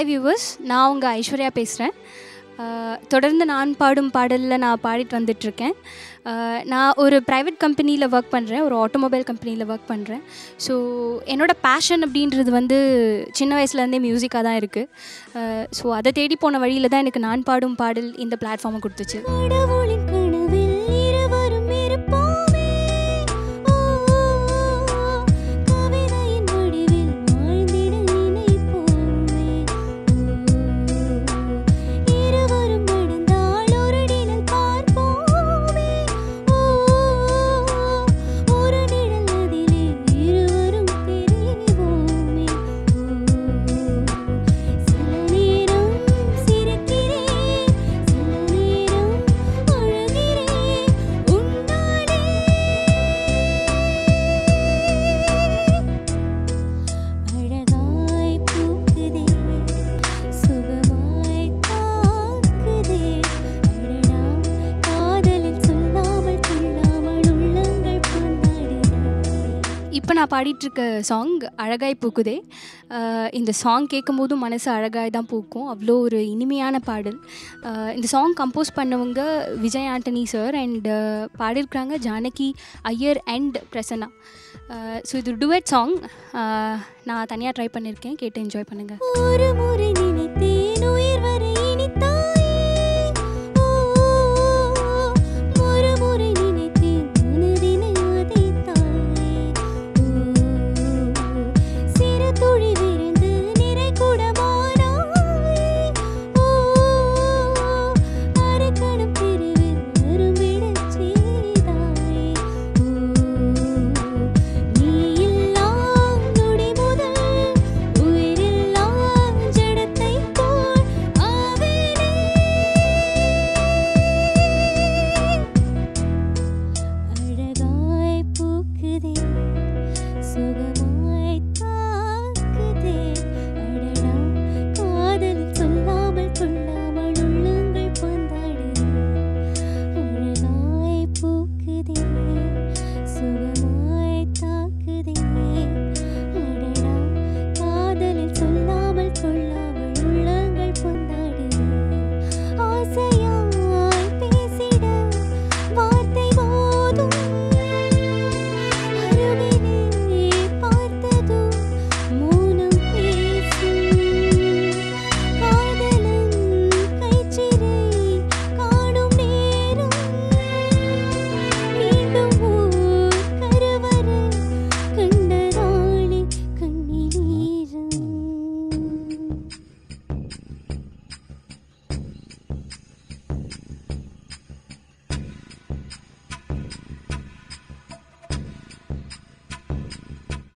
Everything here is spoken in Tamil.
ஹாய் வியூவர்ஸ், நான் உங்கள் ஐஸ்வர்யா பேசுகிறேன். தொடர்ந்து நான் பாடும் பாடலில் நான் பாடிட்டு வந்துட்டுருக்கேன். நான் ஒரு ப்ரைவேட் கம்பெனியில் ஒர்க் பண்ணுறேன், ஒரு ஆட்டோமொபைல் கம்பெனியில் ஒர்க் பண்ணுறேன். ஸோ என்னோடய பேஷன் அப்படின்றது வந்து சின்ன வயசுலேருந்தே மியூசிக்காக தான் இருக்குது. ஸோ அதை தேடி போன வழியில் தான் எனக்கு நான் பாடும் பாடல் இந்த பிளாட்ஃபார்மை கொடுத்துச்சு. இப்போ நான் பாடிட்டுருக்க சாங் அழகாய் பூக்குதே. இந்த சாங் கேட்கும்போதும் மனசு அழகாய் தான் பூக்கும். அவ்வளோ ஒரு இனிமையான பாடல். இந்த சாங் கம்போஸ் பண்ணவங்க விஜய் ஆண்டனி சார் அண்ட் பாடியிருக்கிறாங்க ஜானகி ஐயர் அண்ட் பிரசன்னா. ஸோ இது டுவெட் சாங். நான் தனியாக ட்ரை பண்ணியிருக்கேன், கேட்டு என்ஜாய் பண்ணுங்கள்.